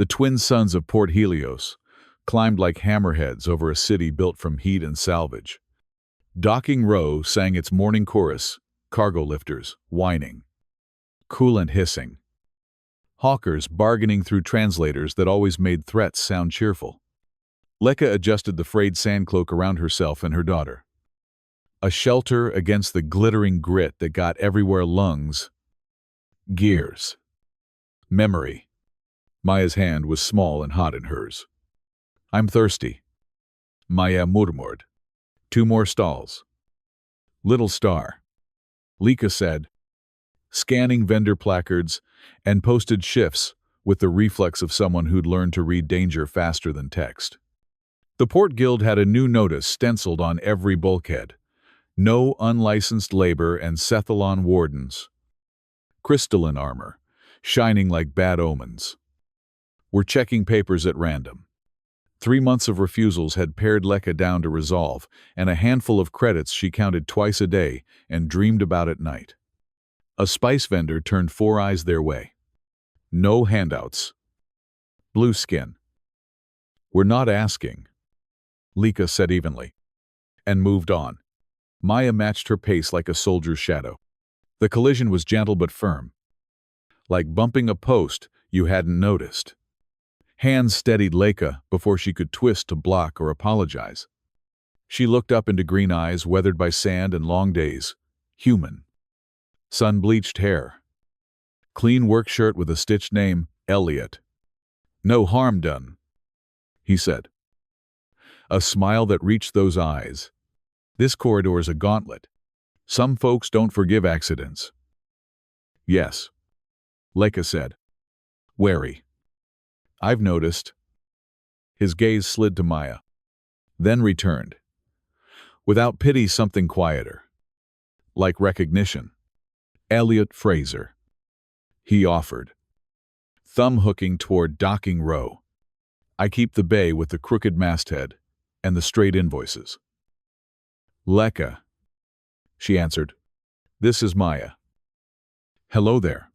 The twin suns of Port Helios climbed like hammerheads over a city built from heat and salvage. Docking Row sang its morning chorus, cargo lifters whining, coolant hissing, hawkers bargaining through translators that always made threats sound cheerful. Leka adjusted the frayed sand cloak around herself and her daughter. A shelter against the glittering grit that got everywhere: lungs, gears, memory. Maya's hand was small and hot in hers. "I'm thirsty." Maya murmured. "2 more stalls." "Little star," Leka said, scanning vendor placards and posted shifts with the reflex of someone who'd learned to read danger faster than text. The Port Guild had a new notice stenciled on every bulkhead: "No unlicensed labor and Cephalon wardens." Crystalline armor, shining like bad omens. "We're checking papers at random." 3 months of refusals had pared Leka down to resolve, and a handful of credits she counted twice a day and dreamed about at night. A spice vendor turned 4 eyes their way. "No handouts." "Blue skin." "We're not asking," Leka said evenly, and moved on. Maya matched her pace like a soldier's shadow. The collision was gentle but firm, like bumping a post you hadn't noticed. Hands steadied Leka before she could twist to block or apologize. She looked up into green eyes weathered by sand and long days. Human. Sun-bleached hair. Clean work shirt with a stitched name, Elliot. "No harm done," he said. A smile that reached those eyes. "This corridor's a gauntlet. Some folks don't forgive accidents." "Yes," Leka said, wary. "I've noticed." His gaze slid to Maya, then returned. Without pity, something quieter. Like recognition. "Elliot Fraser," he offered, thumb hooking toward Docking Row. "I keep the bay with the crooked masthead and the straight invoices." "Leka," she answered. "This is Maya." "Hello there,"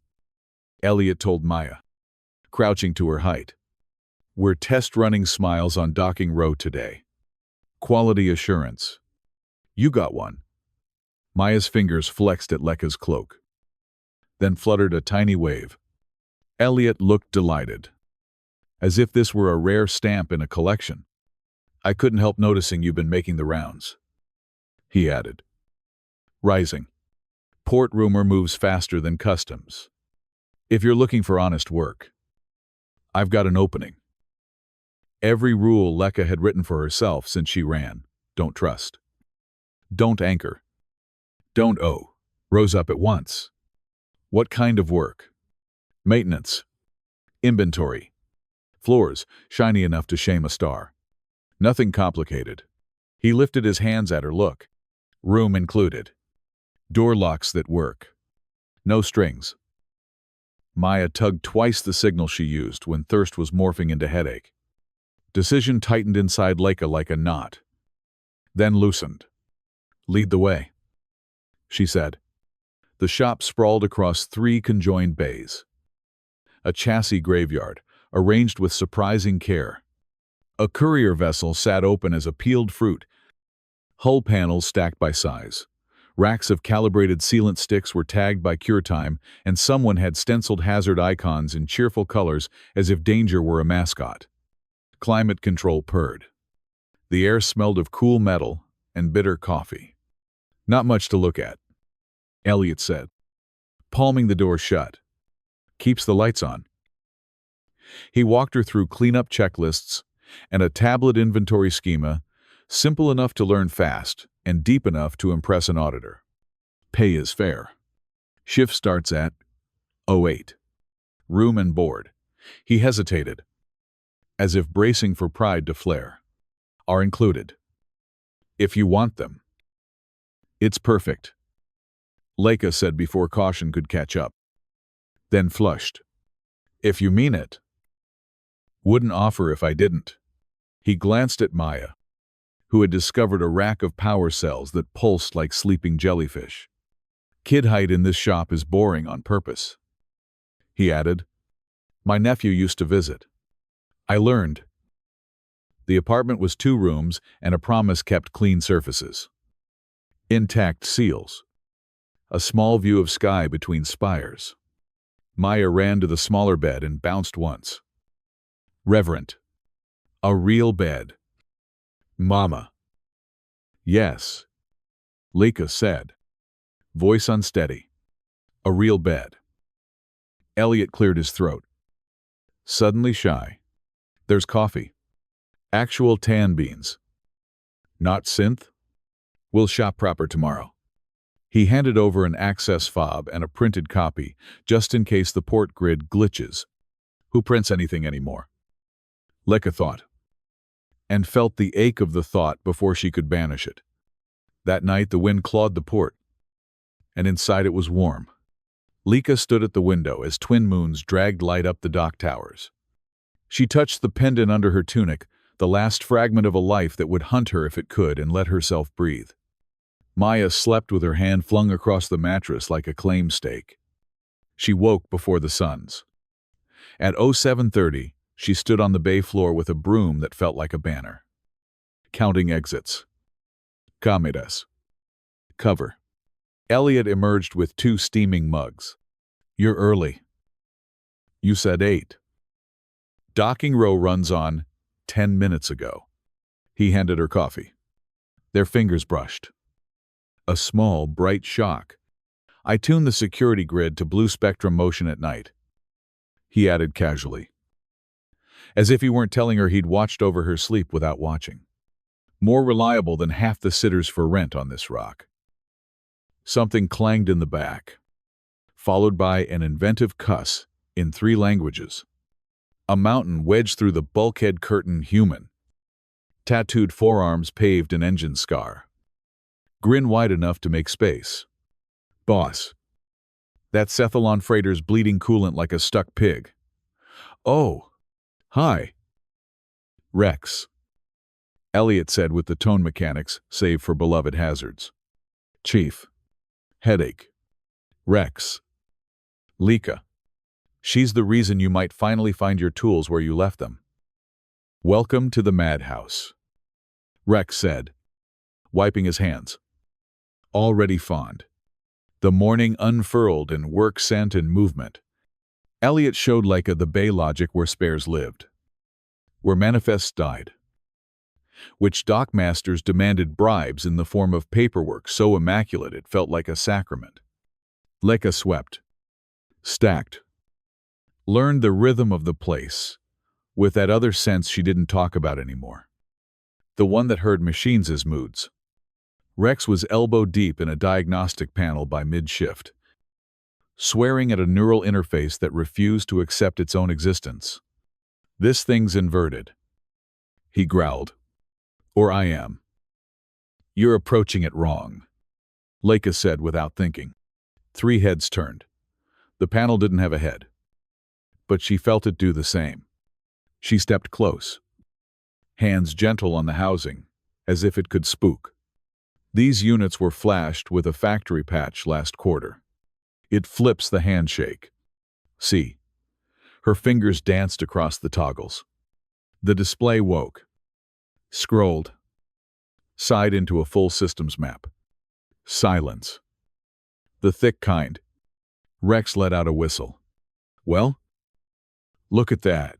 Elliot told Maya, crouching to her height. "We're test-running smiles on Docking Row today. Quality assurance. You got one." Maya's fingers flexed at Leka's cloak, then fluttered a tiny wave. Elliot looked delighted, as if this were a rare stamp in a collection. "I couldn't help noticing you've been making the rounds," he added, rising. "Port rumor moves faster than customs. If you're looking for honest work, I've got an opening." Every rule Leka had written for herself since she ran: don't trust, don't anchor, don't owe, rose up at once. What kind of work? Maintenance. Inventory. Floors shiny enough to shame a star. Nothing complicated. He lifted his hands at her. "Look. Room included. Door locks that work. No strings." Maya tugged twice the signal she used when thirst was morphing into headache. Decision tightened inside Leka like a knot, then loosened. "Lead the way," she said. The shop sprawled across 3 conjoined bays. A chassis graveyard, arranged with surprising care. A courier vessel sat open as a peeled fruit, hull panels stacked by size. Racks of calibrated sealant sticks were tagged by cure time, and someone had stenciled hazard icons in cheerful colors as if danger were a mascot. Climate control purred. The air smelled of cool metal and bitter coffee. "Not much to look at," Elliot said, palming the door shut. "Keeps the lights on." He walked her through cleanup checklists and a tablet inventory schema, simple enough to learn fast and deep enough to impress an auditor. Pay is fair. Shift starts at 08. Room and board. He hesitated, as if bracing for pride to flare. "Are included. If you want them." "It's perfect," Leka said before caution could catch up. Then flushed. "If you mean it." "Wouldn't offer if I didn't." He glanced at Maya, who had discovered a rack of power cells that pulsed like sleeping jellyfish. "Kid height in this shop is boring on purpose," he added. "My nephew used to visit." I learned. The apartment was 2 rooms, and a promise kept clean surfaces. Intact seals. A small view of sky between spires. Maya ran to the smaller bed and bounced once. Reverent. A real bed. Mama. Yes. Lika said. Voice unsteady. A real bed. Elliot cleared his throat. Suddenly shy. There's coffee. Actual tan beans. Not synth? We'll shop proper tomorrow. He handed over an access fob and a printed copy, just in case the port grid glitches. Who prints anything anymore? Lika thought. And felt the ache of the thought before she could banish it. That night the wind clawed the port, and inside it was warm. Lika stood at the window as twin moons dragged light up the dock towers. She touched the pendant under her tunic, the last fragment of a life that would hunt her if it could, and let herself breathe. Maya slept with her hand flung across the mattress like a claim stake. She woke before the suns. At 07:30, she stood on the bay floor with a broom that felt like a banner. Counting exits. Cameras. Cover. Elliot emerged with 2 steaming mugs. You're early. You said 8. Docking row runs on 10 minutes ago. He handed her coffee. Their fingers brushed. A small, bright shock. I tuned the security grid to blue spectrum motion at night. He added casually. As if he weren't telling her he'd watched over her sleep without watching. More reliable than half the sitters for rent on this rock. Something clanged in the back, followed by an inventive cuss in 3 languages. A mountain wedged through the bulkhead curtain human. Tattooed forearms paved an engine scar. Grin wide enough to make space. Boss. That Cephalon freighter's bleeding coolant like a stuck pig. Oh. Hi. Rex. Elliot said with the tone mechanics, save for beloved hazards. Chief. Headache. Rex. Lika. She's the reason you might finally find your tools where you left them. Welcome to the madhouse. Rex said, wiping his hands. Already fond. The morning unfurled in work scent and movement. Elliot showed Lika the bay logic where spares lived. Where manifests died. Which dockmasters demanded bribes in the form of paperwork so immaculate it felt like a sacrament. Lika swept. Stacked. Learned the rhythm of the place, with that other sense she didn't talk about anymore. The one that heard machines' moods. Rex was elbow-deep in a diagnostic panel by mid-shift, swearing at a neural interface that refused to accept its own existence. This thing's inverted. He growled. Or I am. You're approaching it wrong, Lika said without thinking. 3 heads turned. The panel didn't have a head. But she felt it do the same. She stepped close. Hands gentle on the housing, as if it could spook. These units were flashed with a factory patch last quarter. It flips the handshake. See. Her fingers danced across the toggles. The display woke. Scrolled. Sighed into a full systems map. Silence. The thick kind. Rex let out a whistle. Well? Look at that.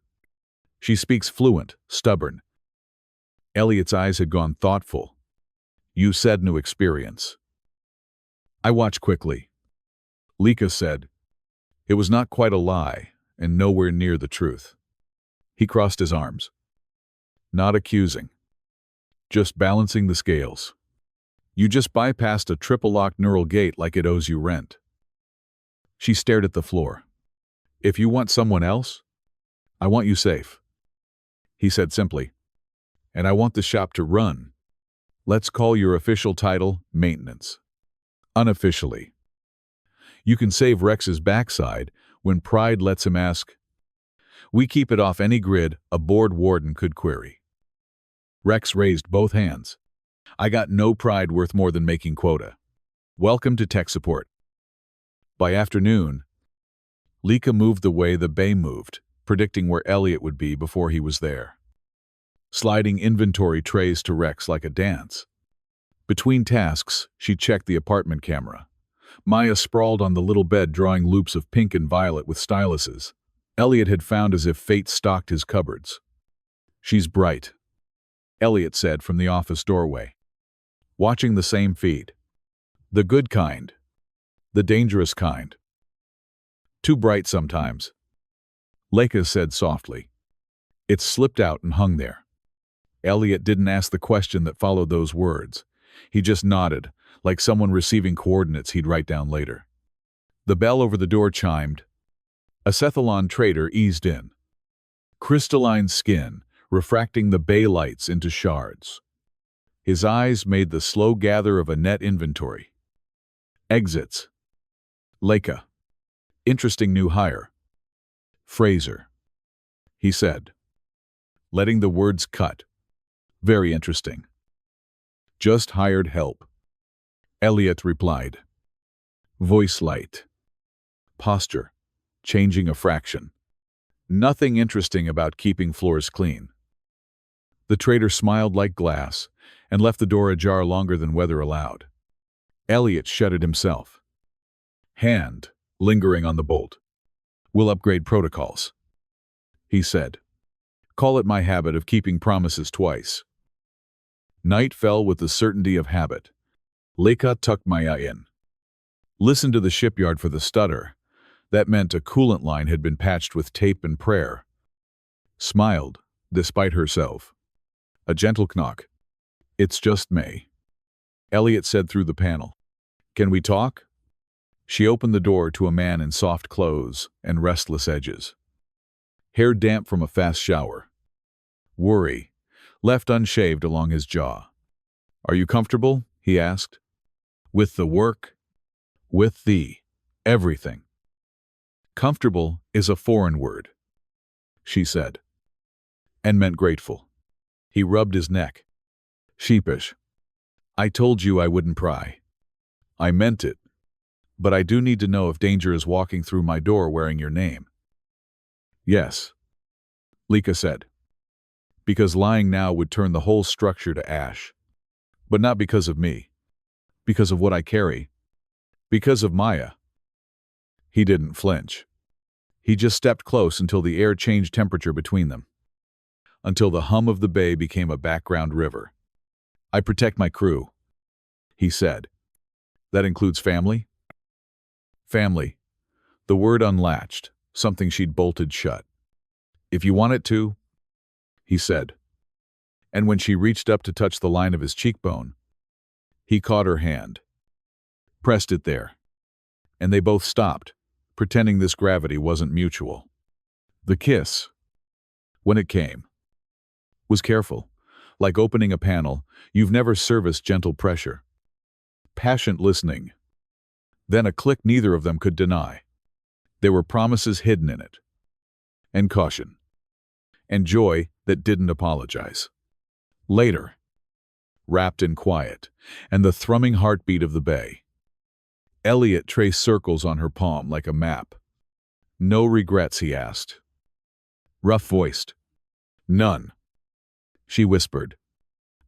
She speaks fluent, stubborn. Elliot's eyes had gone thoughtful. You said new experience. I watched quickly. Lika said. It was not quite a lie, and nowhere near the truth. He crossed his arms. Not accusing. Just balancing the scales. You just bypassed a triple-locked neural gate like it owes you rent. She stared at the floor. If you want someone else, I want you safe. He said simply. And I want the shop to run. Let's call your official title maintenance. Unofficially. You can save Rex's backside when pride lets him ask. We keep it off any grid a board warden could query. Rex raised both hands. I got no pride worth more than making quota. Welcome to tech support. By afternoon, Lika moved the way the bay moved, predicting where Elliot would be before he was there. Sliding inventory trays to Rex like a dance. Between tasks, she checked the apartment camera. Maya sprawled on the little bed drawing loops of pink and violet with styluses. Elliot had found as if fate stocked his cupboards. "She's bright," Elliot said from the office doorway. "Watching the same feed. The good kind. The dangerous kind. Too bright sometimes," Leica said softly. It slipped out and hung there. Elliot didn't ask the question that followed those words. He just nodded, like someone receiving coordinates he'd write down later. The bell over the door chimed. A Cephalon trader eased in. Crystalline skin, refracting the bay lights into shards. His eyes made the slow gather of a net inventory. Exits. Leica. Interesting new hire. Fraser. He said, letting the words cut. Very interesting. Just hired help. Elliot replied. Voice light. Posture. Changing a fraction. Nothing interesting about keeping floors clean. The trader smiled like glass and left the door ajar longer than weather allowed. Elliot shut it himself. Hand lingering on the bolt. We'll upgrade protocols, he said. Call it my habit of keeping promises twice. Night fell with the certainty of habit. Leica tucked Maya in. Listened to the shipyard for the stutter. That meant a coolant line had been patched with tape and prayer. Smiled, despite herself. A gentle knock. It's just May. Elliot said through the panel. Can we talk? She opened the door to a man in soft clothes and restless edges. Hair damp from a fast shower. Worry, left unshaved along his jaw. Are you comfortable? He asked. With the work? With the everything. Comfortable is a foreign word, she said, and meant grateful. He rubbed his neck. Sheepish. I told you I wouldn't pry. I meant it. But I do need to know if danger is walking through my door wearing your name. Yes, Leica said. Because lying now would turn the whole structure to ash. But not because of me. Because of what I carry. Because of Maya. He didn't flinch. He just stepped close until the air changed temperature between them. Until the hum of the bay became a background river. I protect my crew, he said. That includes family? Family. The word unlatched, something she'd bolted shut. If you want it to, he said. And when she reached up to touch the line of his cheekbone, he caught her hand. Pressed it there. And they both stopped, pretending this gravity wasn't mutual. The kiss, when it came, was careful, like opening a panel you've never serviced. Gentle pressure. Passionate listening. Then a click neither of them could deny. There were promises hidden in it. And caution. And joy that didn't apologize. Later, wrapped in quiet, and the thrumming heartbeat of the bay, Elliot traced circles on her palm like a map. No regrets, he asked. Rough-voiced. None, she whispered.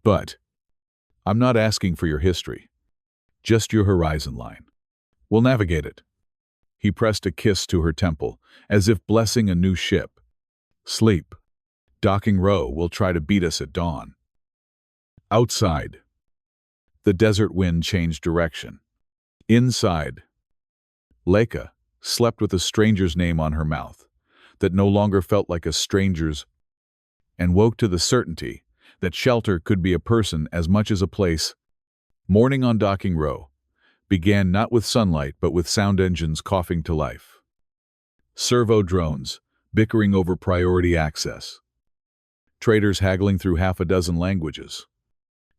But I'm not asking for your history. Just your horizon line. We'll navigate it. He pressed a kiss to her temple, as if blessing a new ship. Sleep. Docking row will try to beat us at dawn. Outside. The desert wind changed direction. Inside. Leica slept with a stranger's name on her mouth, that no longer felt like a stranger's, and woke to the certainty that shelter could be a person as much as a place. Morning on docking row began not with sunlight but with sound engines coughing to life. Servo drones bickering over priority access. Traders haggling through half a dozen languages.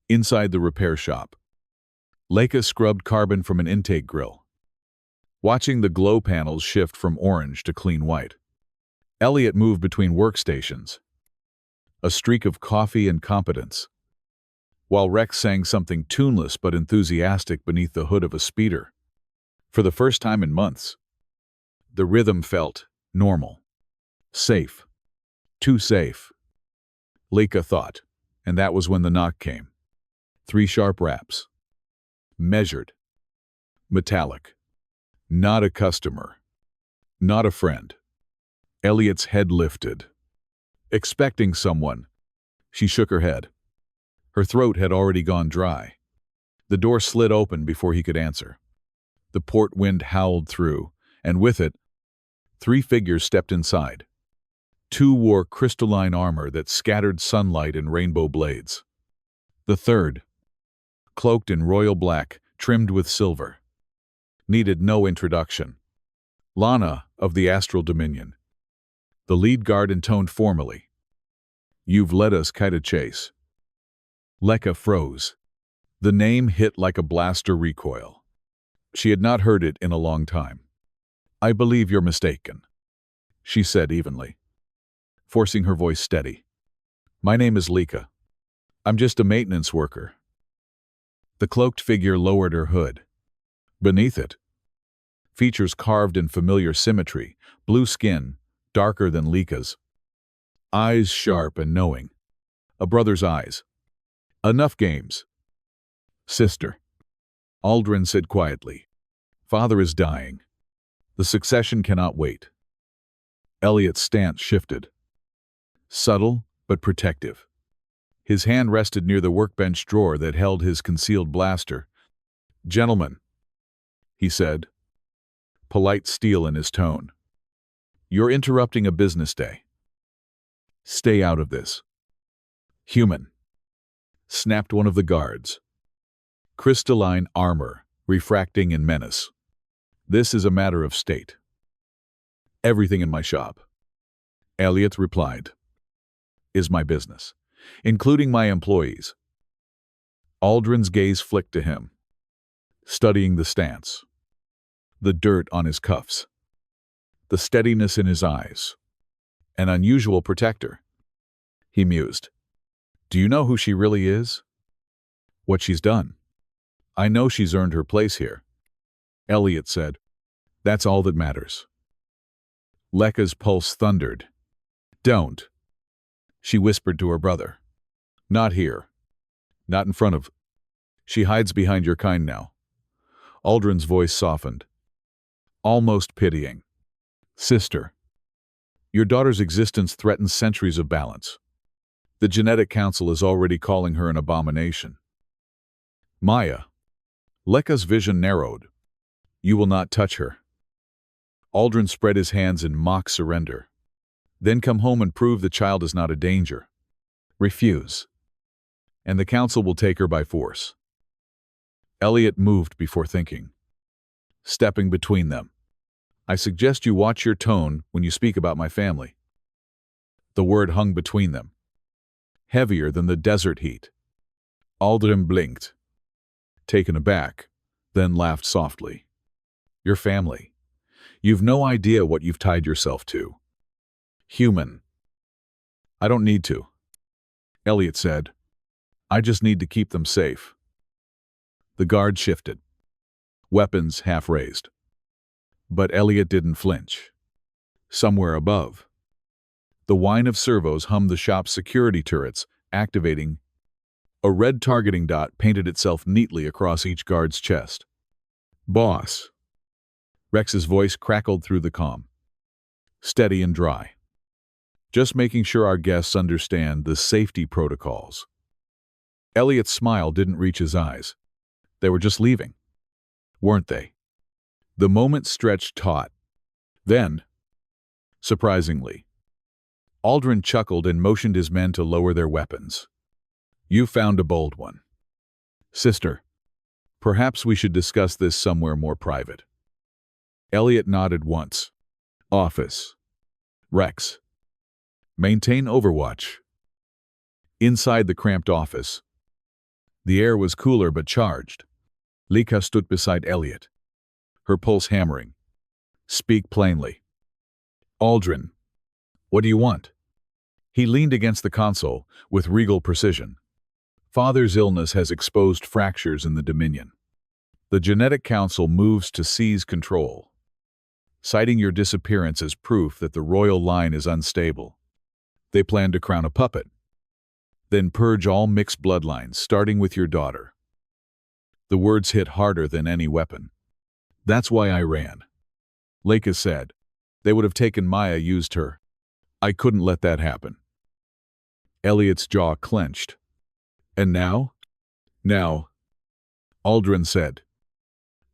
Inside the repair shop, Leica scrubbed carbon from an intake grill, watching the glow panels shift from orange to clean white. Elliot moved between workstations, a streak of coffee and competence, while Rex sang something tuneless but enthusiastic beneath the hood of a speeder. For the first time in months, the rhythm felt normal. Safe. Too safe. Lika thought, and that was when the knock came. 3 sharp raps. Measured. Metallic. Not a customer. Not a friend. Elliot's head lifted. Expecting someone. She shook her head. Her throat had already gone dry. The door slid open before he could answer. The port wind howled through, and with it, 3 figures stepped inside. 2 wore crystalline armor that scattered sunlight in rainbow blades. The third, cloaked in royal black, trimmed with silver, needed no introduction. Lana of the Astral Dominion. The lead guard intoned formally. "You've led us quite a chase." Leka froze. The name hit like a blaster recoil. She had not heard it in a long time. "I believe you're mistaken," she said evenly, forcing her voice steady. "My name is Lika. I'm just a maintenance worker." The cloaked figure lowered her hood. Beneath it, features carved in familiar symmetry, blue skin, darker than Lika's. Eyes sharp and knowing. A brother's eyes. "Enough games. Sister," Aldrin said quietly. "Father is dying. The succession cannot wait." Elliot's stance shifted. Subtle, but protective. His hand rested near the workbench drawer that held his concealed blaster. "Gentlemen," he said, polite steel in his tone. "You're interrupting a business day. Stay out of this." "Human," snapped one of the guards. Crystalline armor, refracting in menace. "This is a matter of state." "Everything in my shop," Elliot replied, "is my business, including my employees." Aldrin's gaze flicked to him, studying the stance, the dirt on his cuffs, the steadiness in his eyes. An unusual protector. He mused. "Do you know who she really is? What she's done?" "I know she's earned her place here," Elliot said. "That's all that matters." Leka's pulse thundered. "Don't," she whispered to her brother. "Not here. Not in front of—" "She hides behind your kind now." Aldrin's voice softened, almost pitying. "Sister, your daughter's existence threatens centuries of balance. The Genetic Council is already calling her an abomination." "Maya." Leka's vision narrowed. "You will not touch her." Aldrin spread his hands in mock surrender. "Then come home and prove the child is not a danger. Refuse, and the council will take her by force." Elliot moved before thinking, stepping between them. "I suggest you watch your tone when you speak about my family." The word hung between them, heavier than the desert heat. Aldrin blinked, taken aback, then laughed softly. "Your family. You've no idea what you've tied yourself to. Human." "I don't need to," Elliot said. "I just need to keep them safe." The guard shifted, weapons half raised. But Elliot didn't flinch. Somewhere above, the whine of servos hummed the shop's security turrets, activating. A red targeting dot painted itself neatly across each guard's chest. "Boss." Rex's voice crackled through the comm, steady and dry. "Just making sure our guests understand the safety protocols." Elliot's smile didn't reach his eyes. They were just leaving, weren't they? The moment stretched taut. Then, surprisingly, Aldrin chuckled and motioned his men to lower their weapons. "You found a bold one. Sister, perhaps we should discuss this somewhere more private." Elliot nodded once. "Office. Rex. Maintain overwatch." Inside the cramped office, the air was cooler but charged. Lika stood beside Elliot, her pulse hammering. "Speak plainly." "Aldrin, what do you want?" He leaned against the console with regal precision. "Father's illness has exposed fractures in the Dominion. The Genetic Council moves to seize control. citing your disappearance as proof that the royal line is unstable. They plan to crown a puppet, then purge all mixed bloodlines, starting with your daughter. The words hit harder than any weapon. That's why I ran. Leica said. They would have taken Maya, used her. I couldn't let that happen. Elliot's jaw clenched. And now? Now, Aldrin said.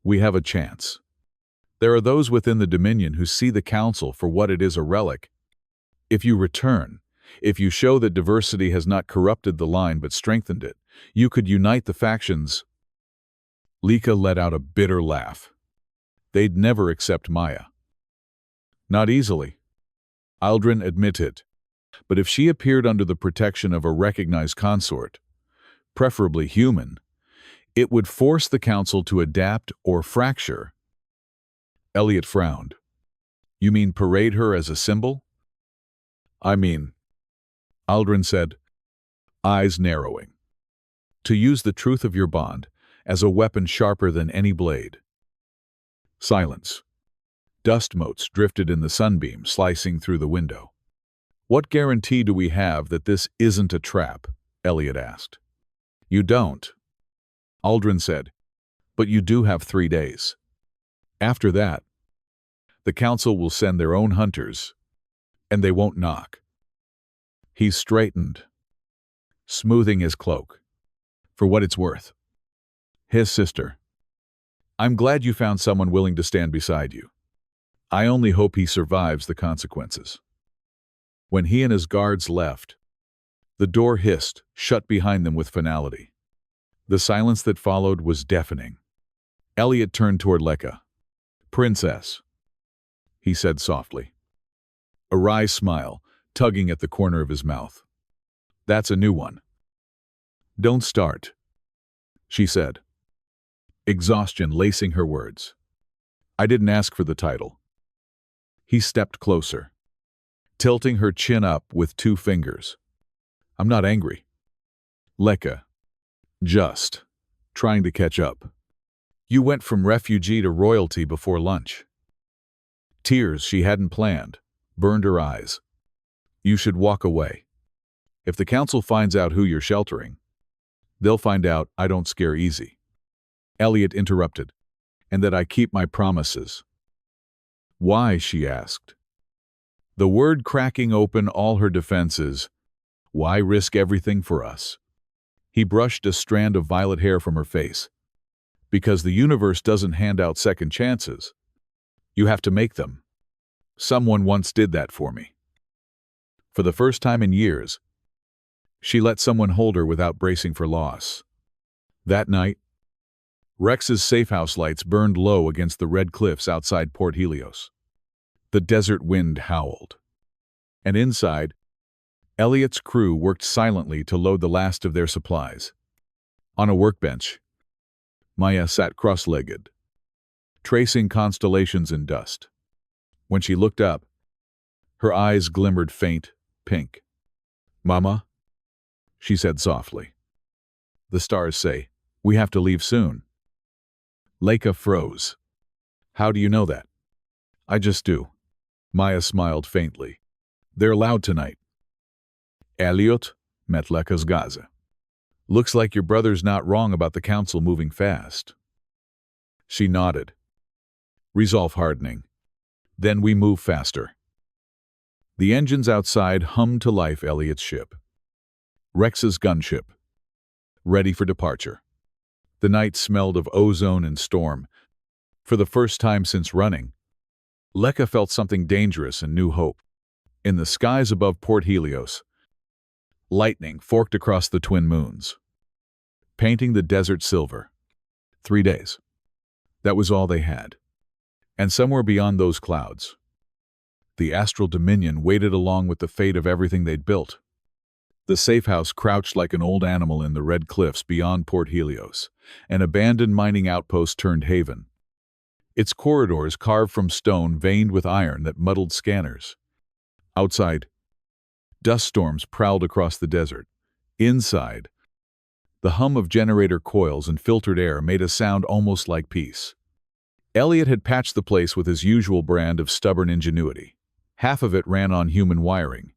We have a chance. There are those within the Dominion who see the Council for what it is, a relic. If you return, if you show that diversity has not corrupted the line but strengthened it, you could unite the factions. Leica let out a bitter laugh. They'd never accept Maya. Not easily, Aldrin admitted. But if she appeared under the protection of a recognized consort, preferably human, it would force the Council to adapt or fracture. Elliot frowned. You mean parade her as a symbol? I mean, Aldrin said, eyes narrowing. To use the truth of your bond as a weapon sharper than any blade. Silence. Dust motes drifted in the sunbeam, slicing through the window. What guarantee do we have that this isn't a trap? Elliot asked. You don't, Aldrin said, but you do have 3 days. After that, the Council will send their own hunters, and they won't knock. He straightened, smoothing his cloak. For what it's worth. His sister. I'm glad you found someone willing to stand beside you. I only hope he survives the consequences. When he and his guards left, the door hissed, shut behind them with finality. The silence that followed was deafening. Elliot turned toward Leica. Princess, he said softly. A wry smile, tugging at the corner of his mouth. That's a new one. Don't start, she said. Exhaustion lacing her words. I didn't ask for the title. He stepped closer, tilting her chin up with 2 fingers. I'm not angry. Leica. Just trying to catch up. You went from refugee to royalty before lunch. Tears she hadn't planned burned her eyes. You should walk away. If the Council finds out who you're sheltering, they'll find out I don't scare easy. Elliot interrupted, and that I keep my promises. Why? She asked. The word cracking open all her defenses. Why risk everything for us? He brushed a strand of violet hair from her face. Because the universe doesn't hand out second chances. You have to make them. Someone once did that for me. For the first time in years, she let someone hold her without bracing for loss. That night, Rex's safe house lights burned low against the red cliffs outside Port Helios. The desert wind howled. And inside, Elliot's crew worked silently to load the last of their supplies. On a workbench, Maya sat cross-legged, tracing constellations in dust. When she looked up, her eyes glimmered faint pink. Mama, she said softly. The stars say, we have to leave soon. Leica froze. How do you know that? I just do. Maya smiled faintly. They're loud tonight. Elliot met Leica's Gaza. Looks like your brother's not wrong about the Council moving fast. She nodded. Resolve hardening. Then we move faster. The engines outside hummed to life Elliot's ship. Rex's gunship. Ready for departure. The night smelled of ozone and storm. For the first time since running, Leica felt something dangerous and new hope. In the skies above Port Helios, lightning forked across the twin moons, painting the desert silver. 3 days. That was all they had. And somewhere beyond those clouds, the astral dominion waited along with the fate of everything they'd built. The safe house crouched like an old animal in the red cliffs beyond Port Helios, an abandoned mining outpost turned haven. Its corridors carved from stone veined with iron that muddled scanners. Outside, dust storms prowled across the desert. Inside, the hum of generator coils and filtered air made a sound almost like peace. Elliot had patched the place with his usual brand of stubborn ingenuity. Half of it ran on human wiring,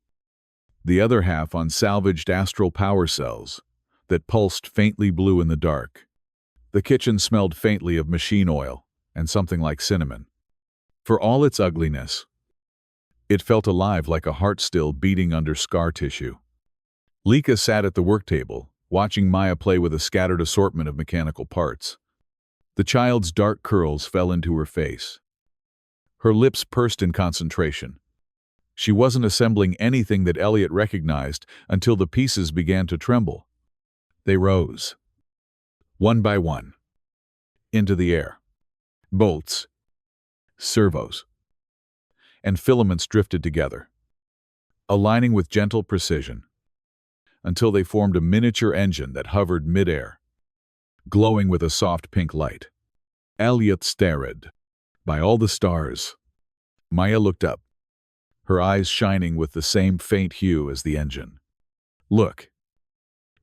the other half on salvaged astral power cells that pulsed faintly blue in the dark. The kitchen smelled faintly of machine oil and something like cinnamon. For all its ugliness, it felt alive, like a heart still beating under scar tissue. Lika sat at the work table, watching Maya play with a scattered assortment of mechanical parts. The child's dark curls fell into her face. Her lips pursed in concentration. She wasn't assembling anything that Elliot recognized until the pieces began to tremble. They rose, one by one, into the air. Bolts, servos, and filaments drifted together, aligning with gentle precision, until they formed a miniature engine that hovered midair, glowing with a soft pink light. Elliot stared. By all the stars. Maya looked up, her eyes shining with the same faint hue as the engine. Look.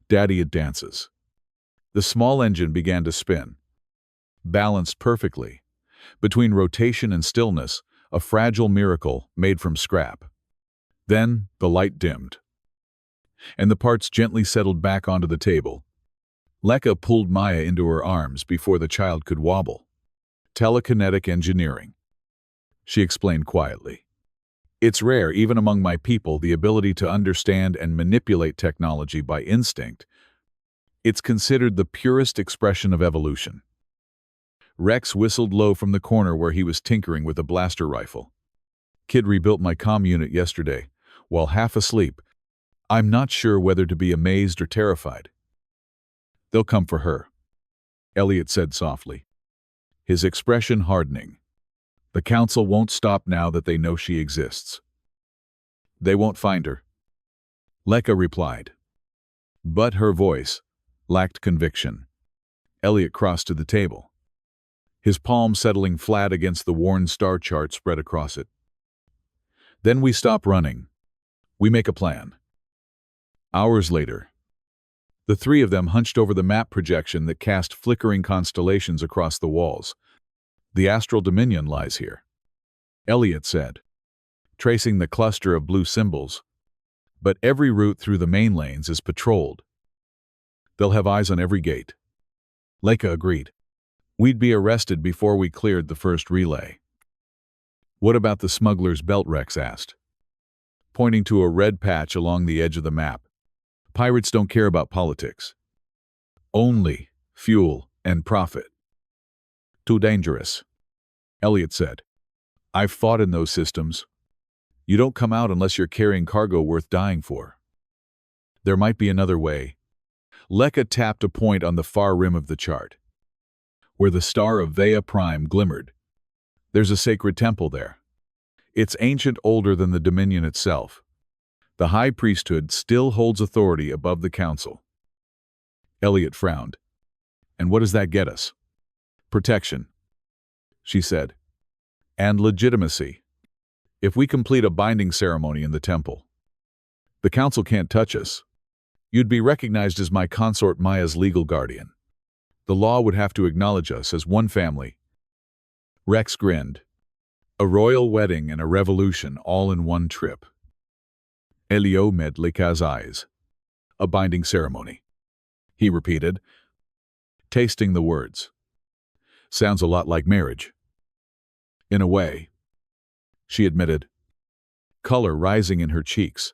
Daddy, it dances. The small engine began to spin, balanced perfectly. Between rotation and stillness, a fragile miracle made from scrap. Then the light dimmed, and the parts gently settled back onto the table. Leka pulled Maya into her arms before the child could wobble. Telekinetic engineering, she explained quietly. It's rare, even among my people, the ability to understand and manipulate technology by instinct. It's considered the purest expression of evolution. Rex whistled low from the corner where he was tinkering with a blaster rifle. Kid rebuilt my comm unit yesterday, while half asleep. I'm not sure whether to be amazed or terrified. They'll come for her, Elliot said softly, his expression hardening. The council won't stop now that they know she exists. They won't find her, Leka replied. But her voice lacked conviction. Elliot crossed to the table, his palm settling flat against the worn star chart spread across it. Then we stop running. We make a plan. Hours later, the three of them hunched over the map projection that cast flickering constellations across the walls. The astral dominion lies here, Elliot said, tracing the cluster of blue symbols. But every route through the main lanes is patrolled. They'll have eyes on every gate. Leka agreed. We'd be arrested before we cleared the first relay. What about the smuggler's belt? Rex asked, pointing to a red patch along the edge of the map. Pirates don't care about politics. Only fuel and profit. Too dangerous, Elliot said. I've fought in those systems. You don't come out unless you're carrying cargo worth dying for. There might be another way. Leka tapped a point on the far rim of the chart, where the star of Vea Prime glimmered. There's a sacred temple there. It's ancient, older than the Dominion itself. The High Priesthood still holds authority above the Council. Elliot frowned. And what does that get us? Protection, she said. And legitimacy. If we complete a binding ceremony in the temple, the Council can't touch us. You'd be recognized as my consort Maya's legal guardian. The law would have to acknowledge us as one family. Rex grinned. A royal wedding and a revolution all in one trip. Elio met Leka's eyes. A binding ceremony, he repeated, tasting the words. Sounds a lot like marriage. In a way, she admitted, color rising in her cheeks.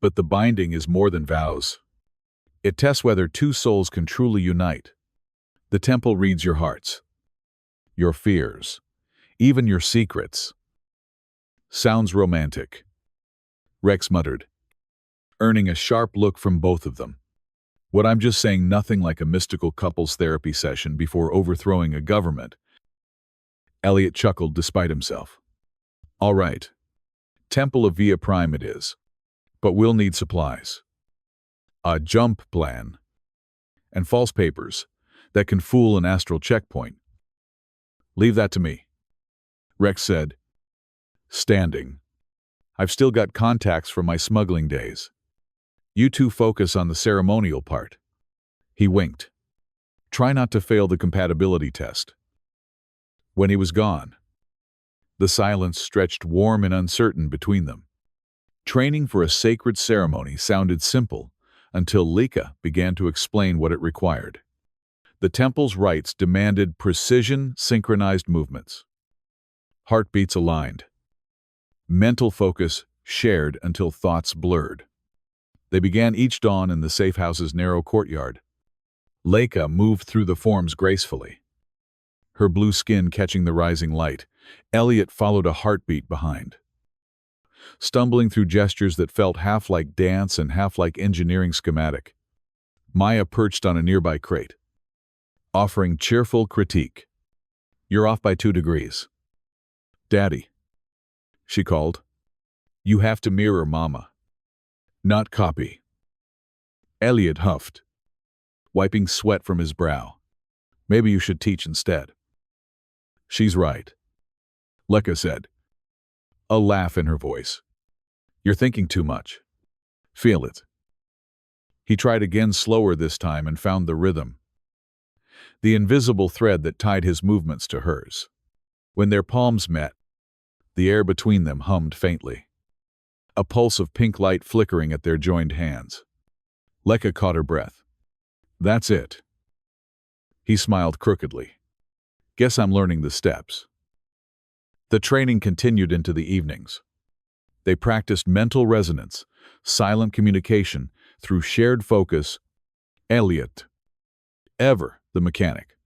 But the binding is more than vows. It tests whether two souls can truly unite. The temple reads your hearts, your fears, even your secrets. Sounds romantic, Rex muttered, earning a sharp look from both of them. What I'm just saying, nothing like a mystical couples therapy session before overthrowing a government. Elliot chuckled despite himself. All right. Temple of Vea Prime it is. But we'll need supplies. A jump plan. And false papers that can fool an astral checkpoint. Leave that to me, Rex said, standing. I've still got contacts from my smuggling days. You two focus on the ceremonial part. He winked. Try not to fail the compatibility test. When he was gone, the silence stretched warm and uncertain between them. Training for a sacred ceremony sounded simple until Lika began to explain what it required. The temple's rites demanded precision, synchronized movements. Heartbeats aligned. Mental focus shared until thoughts blurred. They began each dawn in the safe house's narrow courtyard. Lika moved through the forms gracefully, her blue skin catching the rising light. Elliot followed a heartbeat behind, stumbling through gestures that felt half like dance and half like engineering schematic. Maya perched on a nearby crate, offering cheerful critique. "You're off by 2 degrees. Daddy," she called. "You have to mirror Mama, not copy." Elliot huffed, wiping sweat from his brow. "Maybe you should teach instead." "She's right," Lika said, a laugh in her voice. "You're thinking too much. Feel it." He tried again, slower this time, and found the rhythm, the invisible thread that tied his movements to hers. When their palms met, the air between them hummed faintly, a pulse of pink light flickering at their joined hands. Lika caught her breath. "That's it." He smiled crookedly. "Guess I'm learning the steps." The training continued into the evenings. They practiced mental resonance, silent communication, through shared focus. Elliot, the mechanic,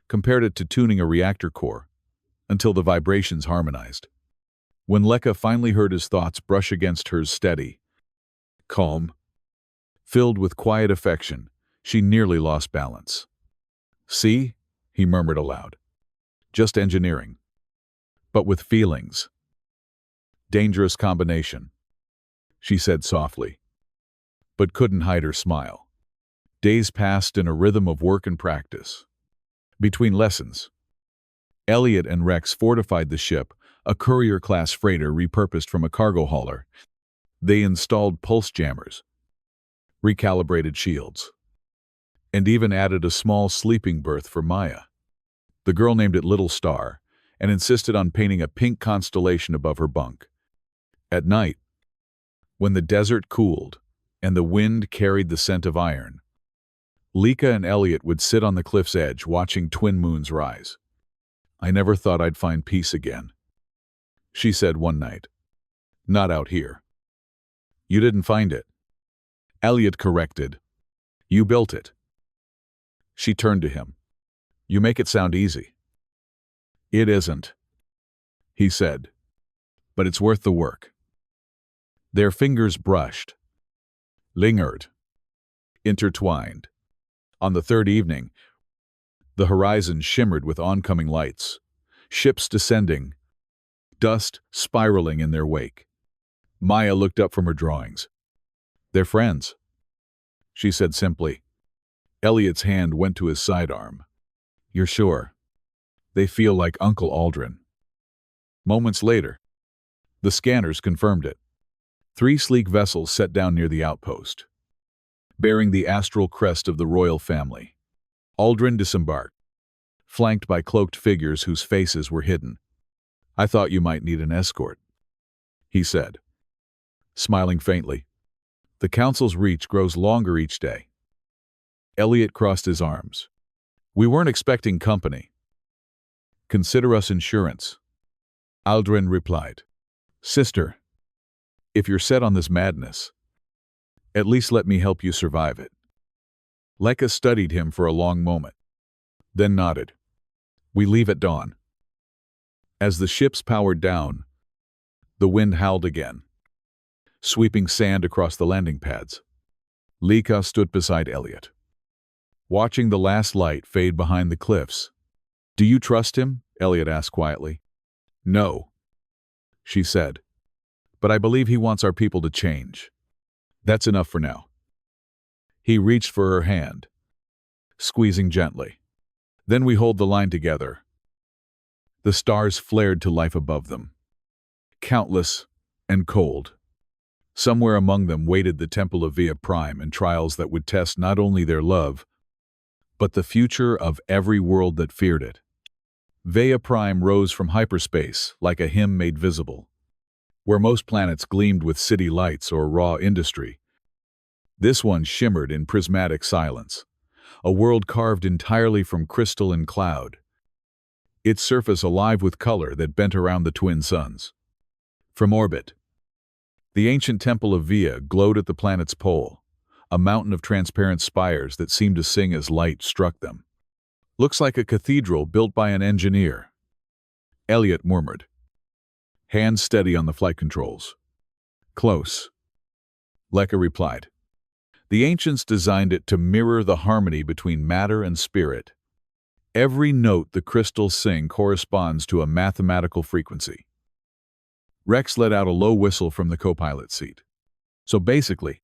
compared it to tuning a reactor core, until the vibrations harmonized. When Lika finally heard his thoughts brush against hers, steady, calm, filled with quiet affection, she nearly lost balance. "See?" he murmured aloud. "Just engineering, but with feelings." "Dangerous combination," she said softly, but couldn't hide her smile. Days passed in a rhythm of work and practice. Between lessons, Elliot and Rex fortified the ship, a courier-class freighter repurposed from a cargo hauler. They installed pulse jammers, recalibrated shields, and even added a small sleeping berth for Maya. The girl named it Little Star and insisted on painting a pink constellation above her bunk. At night, when the desert cooled and the wind carried the scent of iron, Lika and Elliot would sit on the cliff's edge watching twin moons rise. "I never thought I'd find peace again," she said one night. "Not out here." "You didn't find it," Elliot corrected. "You built it." She turned to him. "You make it sound easy." "It isn't," he said, "but it's worth the work." Their fingers brushed, lingered, intertwined. On the third evening, the horizon shimmered with oncoming lights, ships descending, dust spiraling in their wake. Maya looked up from her drawings. "They're friends," she said simply. Elliot's hand went to his sidearm. "You're sure? They feel like Uncle Aldrin." Moments later, the scanners confirmed it. 3 sleek vessels set down near the outpost, bearing the astral crest of the royal family. Aldrin disembarked, flanked by cloaked figures whose faces were hidden. "I thought you might need an escort," he said, smiling faintly. "The council's reach grows longer each day." Elliot crossed his arms. "We weren't expecting company." "Consider us insurance," Aldrin replied. "Sister, if you're set on this madness, at least let me help you survive it." Lika studied him for a long moment, then nodded. "We leave at dawn." As the ships powered down, the wind howled again, sweeping sand across the landing pads. Lika stood beside Elliot, watching the last light fade behind the cliffs. "Do you trust him?" Elliot asked quietly. "No," she said, "but I believe he wants our people to change. That's enough for now." He reached for her hand, squeezing gently. "Then we hold the line together." The stars flared to life above them, countless and cold. Somewhere among them waited the temple of Via Prime and trials that would test not only their love, but the future of every world that feared it. Vea Prime rose from hyperspace like a hymn made visible. Where most planets gleamed with city lights or raw industry, this one shimmered in prismatic silence, a world carved entirely from crystal and cloud, its surface alive with color that bent around the twin suns. From orbit, the ancient temple of Vea glowed at the planet's pole, a mountain of transparent spires that seemed to sing as light struck them. "Looks like a cathedral built by an engineer," Elliot murmured, hands steady on the flight controls. "Close," Leka replied. "The ancients designed it to mirror the harmony between matter and spirit. Every note the crystals sing corresponds to a mathematical frequency." Rex let out a low whistle from the co-pilot seat. "So basically,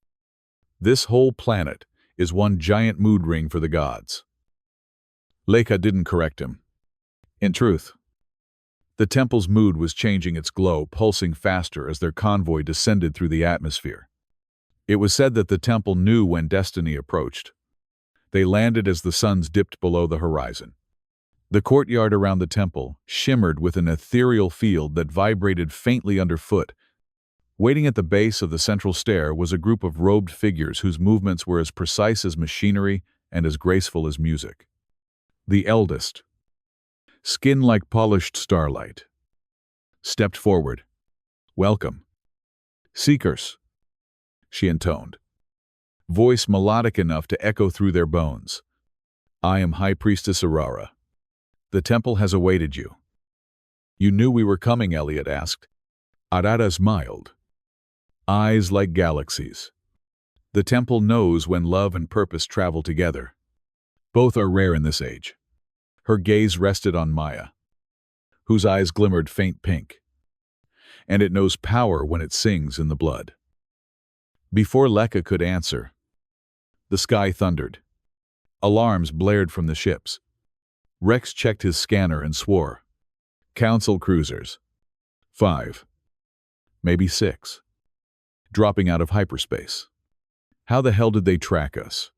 this whole planet is one giant mood ring for the gods." Leka didn't correct him. In truth, the temple's mood was changing, its glow pulsing faster as their convoy descended through the atmosphere. It was said that the temple knew when destiny approached. They landed as the suns dipped below the horizon. The courtyard around the temple shimmered with an ethereal field that vibrated faintly underfoot. Waiting at the base of the central stair was a group of robed figures whose movements were as precise as machinery and as graceful as music. The eldest, skin like polished starlight, stepped forward. "Welcome, Seekers," she intoned, voice melodic enough to echo through their bones. "I am High Priestess Aurora. The temple has awaited you." "You knew we were coming?" Elliot asked. Arara smiled, eyes like galaxies. "The temple knows when love and purpose travel together. Both are rare in this age." Her gaze rested on Maya, whose eyes glimmered faint pink. "And it knows power when it sings in the blood." Before Leka could answer, the sky thundered. Alarms blared from the ships. Rex checked his scanner and swore. "Council cruisers. 5. Maybe 6. Dropping out of hyperspace. How the hell did they track us?"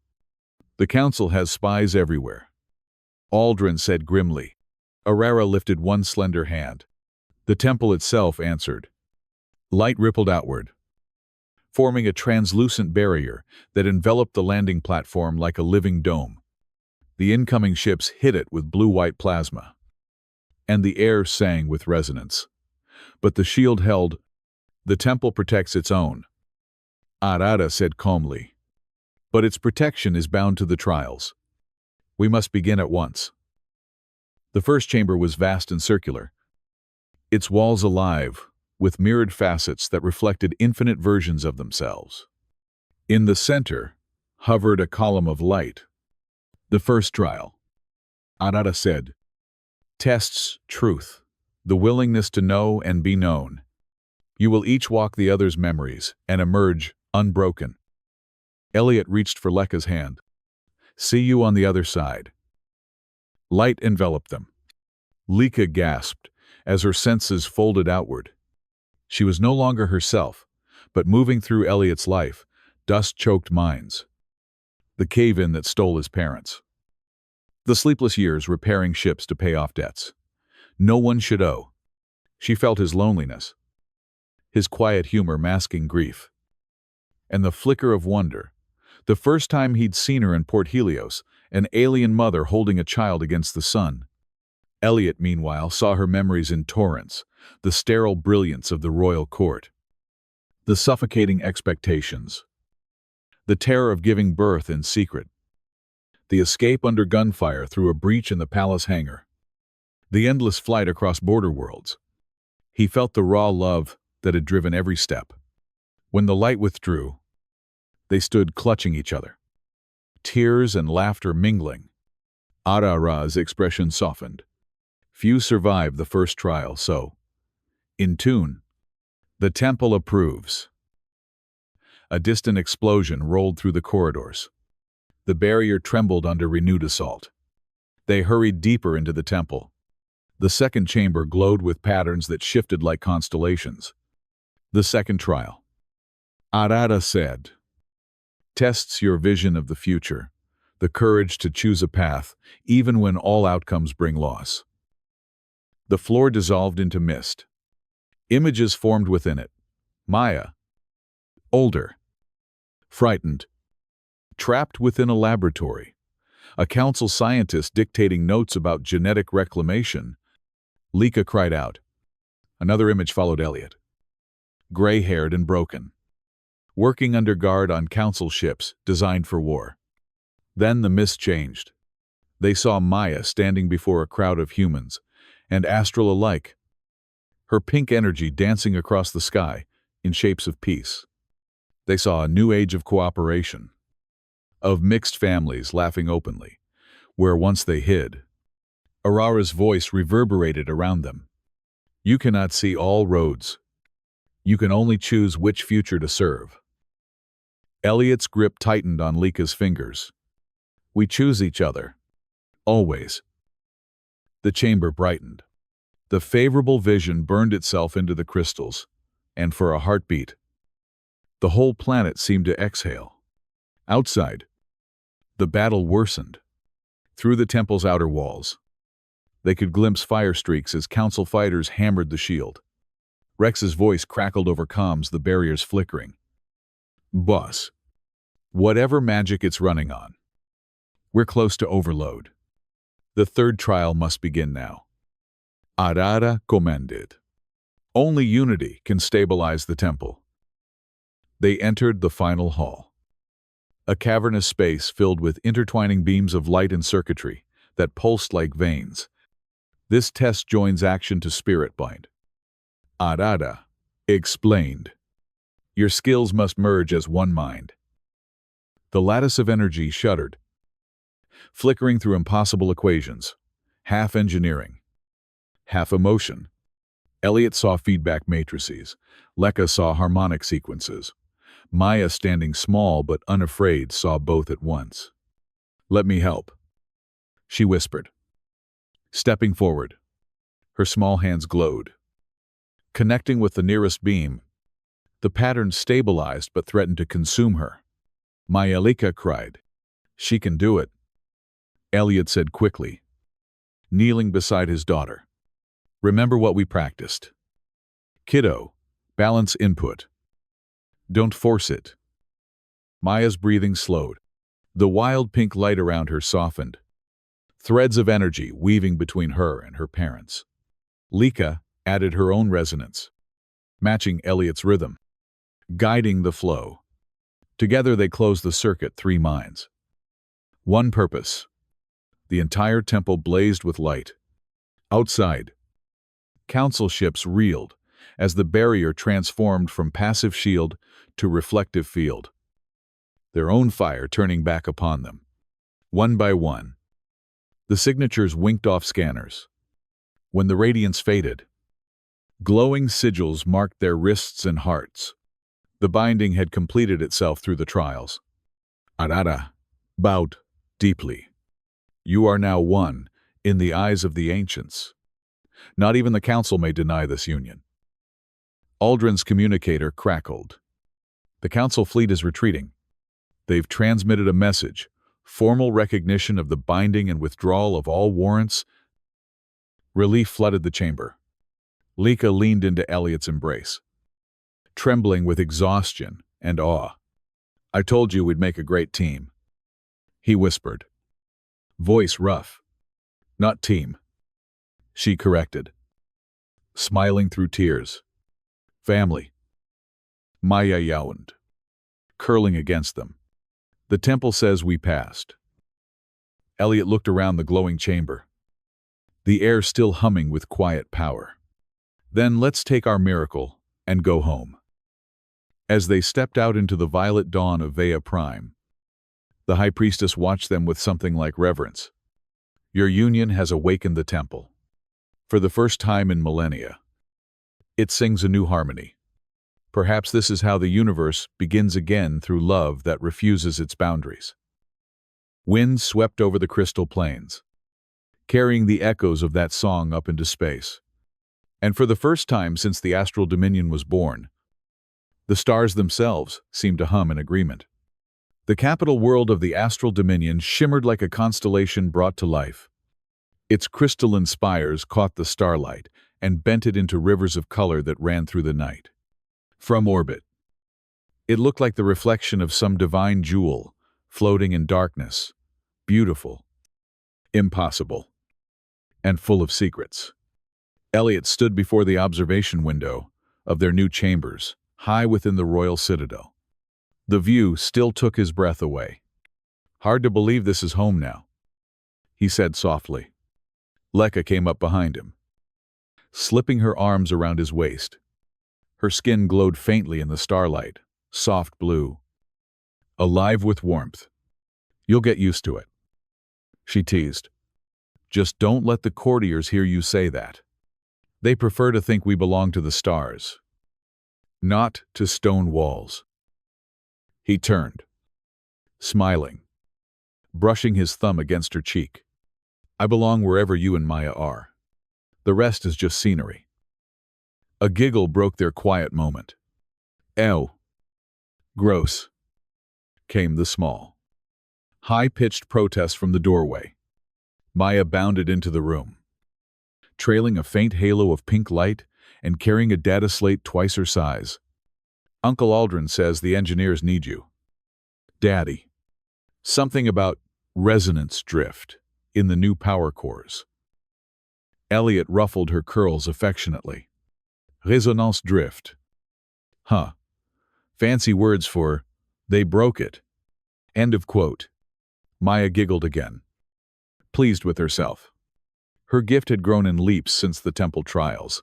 "The Council has spies everywhere," Aldrin said grimly. Aurora lifted one slender hand. The temple itself answered. Light rippled outward, forming a translucent barrier that enveloped the landing platform like a living dome. The incoming ships hit it with blue-white plasma, and the air sang with resonance. But the shield held. "The temple protects its own," Arara said calmly. "But its protection is bound to the trials. We must begin at once." The first chamber was vast and circular, its walls alive with mirrored facets that reflected infinite versions of themselves. In the center hovered a column of light. "The first trial," Arara said, "tests truth, the willingness to know and be known. You will each walk the other's memories and emerge unbroken." Elliot reached for Leka's hand. "See you on the other side." Light enveloped them. Leka gasped as her senses folded outward. She was no longer herself, but moving through Elliot's life, dust-choked minds. The cave-in that stole his parents. The sleepless years repairing ships to pay off debts no one should owe. She felt his loneliness, his quiet humor masking grief. And the flicker of wonder, the first time he'd seen her in Port Helios, an alien mother holding a child against the sun. Elliot, meanwhile, saw her memories in torrents, the sterile brilliance of the royal court, the suffocating expectations, the terror of giving birth in secret, the escape under gunfire through a breach in the palace hangar, the endless flight across border worlds. He felt the raw love that had driven every step. When the light withdrew, they stood clutching each other, tears and laughter mingling. Arara's expression softened. Few survived the first trial, so, in tune, the temple approves. A distant explosion rolled through the corridors. The barrier trembled under renewed assault. They hurried deeper into the temple. The second chamber glowed with patterns that shifted like constellations. The second trial, Arara said, tests your vision of the future, the courage to choose a path, even when all outcomes bring loss. The floor dissolved into mist. Images formed within it. Maya, older, frightened, trapped within a laboratory. A council scientist dictating notes about genetic reclamation. Lika cried out. Another image followed Elliot. Gray-haired and broken. Working under guard on council ships designed for war. Then the mist changed. They saw Maya standing before a crowd of humans, and astral alike. Her pink energy dancing across the sky in shapes of peace. They saw a new age of cooperation. Of mixed families laughing openly, where once they hid. Aurara's voice reverberated around them. You cannot see all roads. You can only choose which future to serve. Elliot's grip tightened on Lika's fingers. We choose each other. Always. The chamber brightened. The favorable vision burned itself into the crystals, and for a heartbeat, the whole planet seemed to exhale. Outside, the battle worsened. Through the temple's outer walls, they could glimpse fire streaks as council fighters hammered the shield. Rex's voice crackled over comms, the barriers flickering. Boss, whatever magic it's running on, we're close to overload. The third trial must begin now. Arara commanded. Only unity can stabilize the temple. They entered the final hall. A cavernous space filled with intertwining beams of light and circuitry that pulsed like veins. This test joins action to spirit bind. Arara explained. Your skills must merge as one mind. The lattice of energy shuddered, flickering through impossible equations, half engineering, half emotion. Elliot saw feedback matrices. Leka saw harmonic sequences. Maya, standing small but unafraid, saw both at once. Let me help, she whispered. Stepping forward, her small hands glowed. Connecting with the nearest beam, the pattern stabilized but threatened to consume her. Maya, Lika cried. She can do it, Elliot said quickly, kneeling beside his daughter. Remember what we practiced. Kiddo, balance input. Don't force it. Maya's breathing slowed. The wild pink light around her softened. Threads of energy weaving between her and her parents. Lika added her own resonance, matching Elliot's rhythm, guiding the flow. Together they closed the circuit, three minds. One purpose. The entire temple blazed with light. Outside, council ships reeled as the barrier transformed from passive shield to reflective field, their own fire turning back upon them. One by one, the signatures winked off scanners. When the radiance faded, glowing sigils marked their wrists and hearts. The binding had completed itself through the trials. Arara bowed deeply. You are now one in the eyes of the ancients. Not even the council may deny this union. Aldrin's communicator crackled. The council fleet is retreating. They've transmitted a message, formal recognition of the binding and withdrawal of all warrants. Relief flooded the chamber. Lika leaned into Elliot's embrace, trembling with exhaustion and awe. I told you we'd make a great team, he whispered, voice rough. Not team, she corrected, smiling through tears. Family. Maya yawned, curling against them. The temple says we passed. Elliot looked around the glowing chamber, the air still humming with quiet power. Then let's take our miracle and go home. As they stepped out into the violet dawn of Vea Prime, the High Priestess watched them with something like reverence. Your union has awakened the temple. For the first time in millennia, it sings a new harmony. Perhaps this is how the universe begins again, through love that refuses its boundaries. Wind swept over the crystal plains, carrying the echoes of that song up into space. And for the first time since the astral dominion was born, the stars themselves seemed to hum in agreement. The capital world of the astral dominion shimmered like a constellation brought to life, Its crystalline spires caught the starlight and bent it into rivers of color that ran through the night. From orbit, it looked like the reflection of some divine jewel, floating in darkness, beautiful, impossible, and full of secrets. Elliot stood before the observation window of their new chambers, high within the royal citadel. The view still took his breath away. "Hard to believe this is home now," he said softly. Lekka came up behind him, slipping her arms around his waist. Her skin glowed faintly in the starlight, soft blue, alive with warmth. "You'll get used to it," she teased. "Just don't let the courtiers hear you say that. They prefer to think we belong to the stars, not to stone walls." He turned, smiling, brushing his thumb against her cheek. "I belong wherever you and Maya are. The rest is just scenery." A giggle broke their quiet moment. "Ew. Gross," came the small, high-pitched protest from the doorway. Maya bounded into the room, trailing a faint halo of pink light and carrying a data slate twice her size. "Uncle Aldrin says the engineers need you." "Daddy." "Something about resonance drift in the new power cores." Elliot ruffled her curls affectionately. "Resonance drift. Huh. Fancy words for, they broke it." End of quote. Maya giggled again, pleased with herself. Her gift had grown in leaps since the temple trials.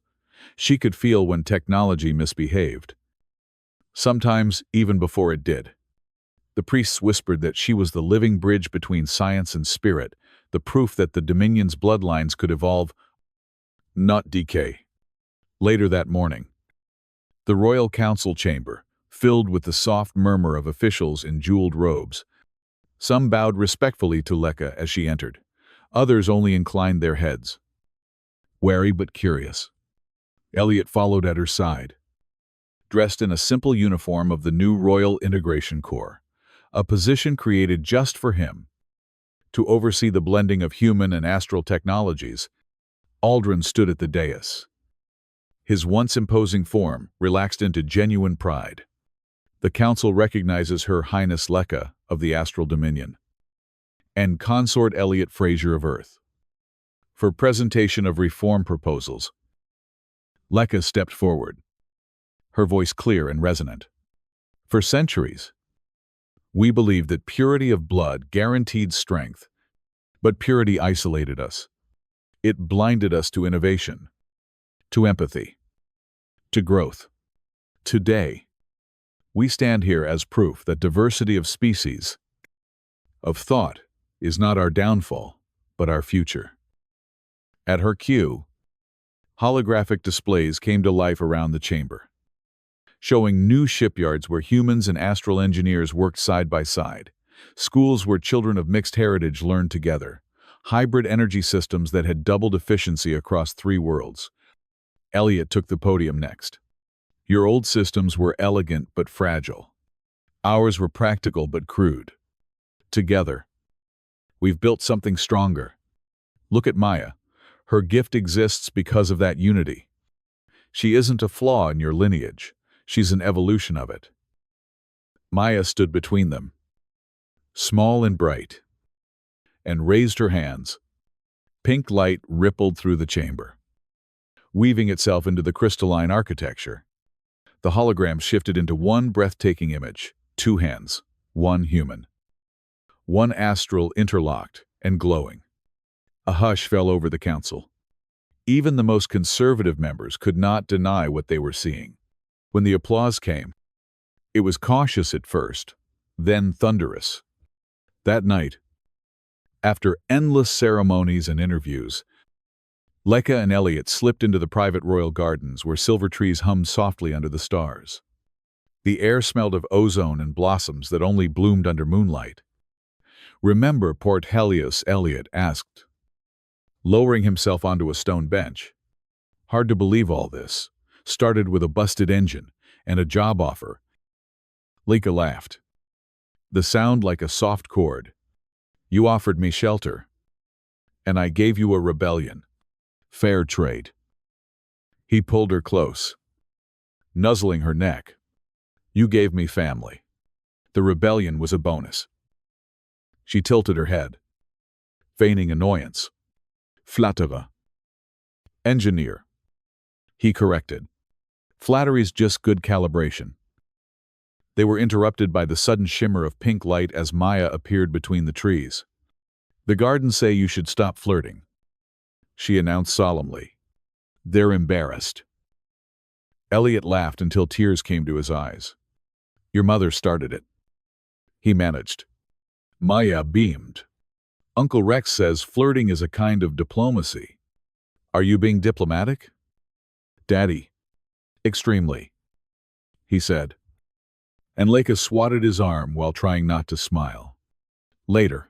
She could feel when technology misbehaved. Sometimes even before it did. The priests whispered that she was the living bridge between science and spirit, the proof that the Dominion's bloodlines could evolve, not decay. Later that morning, the royal council chamber, filled with the soft murmur of officials in jeweled robes. Some bowed respectfully to Lekka as she entered. Others only inclined their heads, wary but curious. Elliot followed at her side, dressed in a simple uniform of the new Royal Integration Corps, a position created just for him. To oversee the blending of human and astral technologies, Aldrin stood at the dais. His once imposing form relaxed into genuine pride. The council recognizes Her Highness Lekka of the Astral Dominion and Consort Elliot Fraser of Earth. For presentation of reform proposals, Lekka stepped forward, her voice clear and resonant. "For centuries, we believed that purity of blood guaranteed strength, but purity isolated us. It blinded us to innovation, to empathy, to growth. Today, we stand here as proof that diversity of species, of thought, is not our downfall, but our future." At her cue, holographic displays came to life around the chamber, showing new shipyards where humans and astral engineers worked side by side, schools where children of mixed heritage learned together, hybrid energy systems that had doubled efficiency across 3 worlds. Elliot took the podium next. "Your old systems were elegant but fragile. Ours were practical but crude. Together, we've built something stronger. Look at Maya. Her gift exists because of that unity. She isn't a flaw in your lineage. She's an evolution of it." Maya stood between them, small and bright, and raised her hands. Pink light rippled through the chamber, weaving itself into the crystalline architecture. The hologram shifted into one breathtaking image, 2 hands, 1 human, 1 astral interlocked and glowing. A hush fell over the council. Even the most conservative members could not deny what they were seeing. When the applause came, it was cautious at first, then thunderous. That night, after endless ceremonies and interviews, Lekka and Elliot slipped into the private royal gardens where silver trees hummed softly under the stars. The air smelled of ozone and blossoms that only bloomed under moonlight. "Remember Port Helios?" Elliot asked, lowering himself onto a stone bench. "Hard to believe all this started with a busted engine and a job offer." Lekka laughed, the sound like a soft chord. "You offered me shelter, And I gave you a rebellion. Fair trade. He pulled her close, nuzzling her neck. You gave me family. The rebellion was a bonus. She tilted her head, feigning annoyance. Flatterer. Engineer. He corrected. Flattery's just good calibration. They were interrupted by the sudden shimmer of pink light as Maya appeared between the trees. The gardens say you should stop flirting, she announced solemnly. They're embarrassed. Elliot laughed until tears came to his eyes. Your mother started it. He managed. Maya beamed. Uncle Rex says flirting is a kind of diplomacy. Are you being diplomatic? Daddy. Extremely, he said. And Leica swatted his arm while trying not to smile. Later,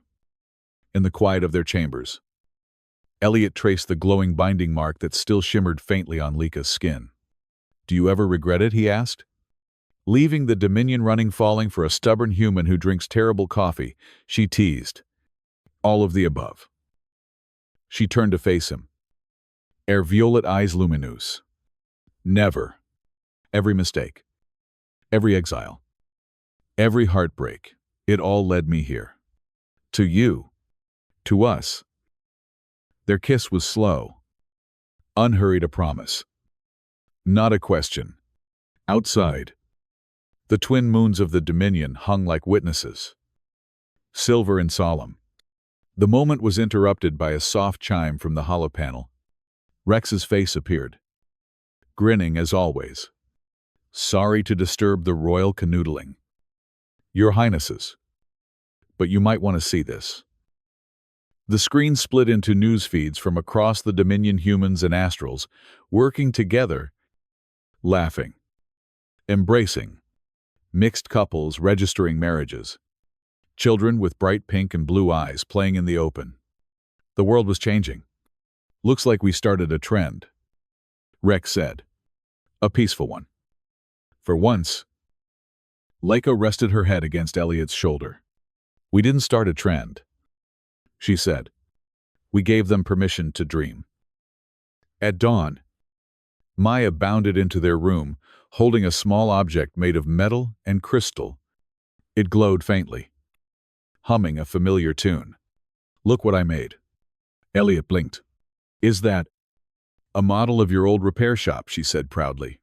in the quiet of their chambers, Elliot traced the glowing binding mark that still shimmered faintly on Leica's skin. Do you ever regret it, he asked. Leaving the Dominion running falling for a stubborn human who drinks terrible coffee, she teased. All of the above. She turned to face him, her violet eyes luminous. Never. Every mistake. Every exile. Every heartbreak. It all led me here. To you. To us. Their kiss was slow. Unhurried, a promise. Not a question. Outside, the twin moons of the Dominion hung like witnesses, silver and solemn. The moment was interrupted by a soft chime from the hollow panel. Rex's face appeared, grinning as always. Sorry to disturb the royal canoodling. Your Highnesses. But you might want to see this. The screen split into news feeds from across the Dominion, humans and astrals, working together, laughing, embracing, mixed couples registering marriages, children with bright pink and blue eyes playing in the open. The world was changing. Looks like we started a trend, Rex said. A peaceful one. For once, Leica rested her head against Elliot's shoulder. We didn't start a trend, she said. We gave them permission to dream. At dawn, Maya bounded into their room, holding a small object made of metal and crystal. It glowed faintly, humming a familiar tune. Look what I made. Elliot blinked. Is that a model of your old repair shop? She said proudly.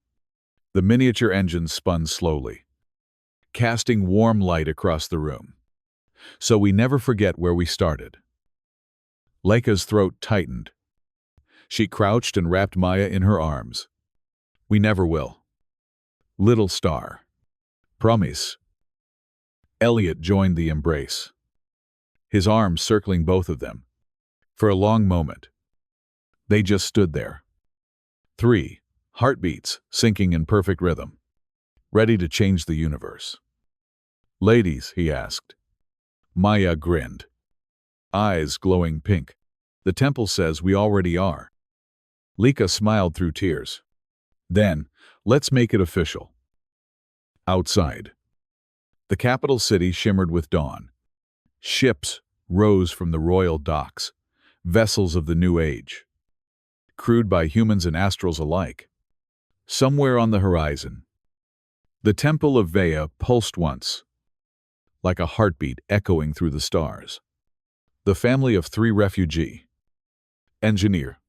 The miniature engine spun slowly, casting warm light across the room. So we never forget where we started. Leica's throat tightened. She crouched and wrapped Maya in her arms. We never will. Little star. Promise. Elliot joined the embrace, his arms circling both of them. For a long moment, they just stood there. 3 heartbeats syncing in perfect rhythm, ready to change the universe. Ladies, he asked. Maya grinned, eyes glowing pink. The temple says we already are. Leica smiled through tears. Then, let's make it official. Outside, the capital city shimmered with dawn. Ships rose from the royal docks, vessels of the new age, crewed by humans and astrals alike. Somewhere on the horizon, the temple of Vea pulsed once, like a heartbeat echoing through the stars. The family of 3 refugee, engineer,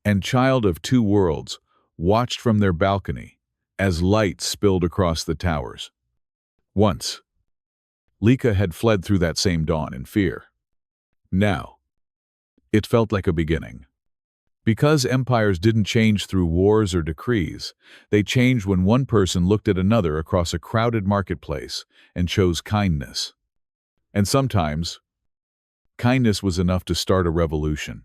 and child of 2 worlds watched from their balcony as light spilled across the towers. Once, Leica had fled through that same dawn in fear. Now, it felt like a beginning. Because empires didn't change through wars or decrees, they changed when one person looked at another across a crowded marketplace and chose kindness. And sometimes, kindness was enough to start a revolution.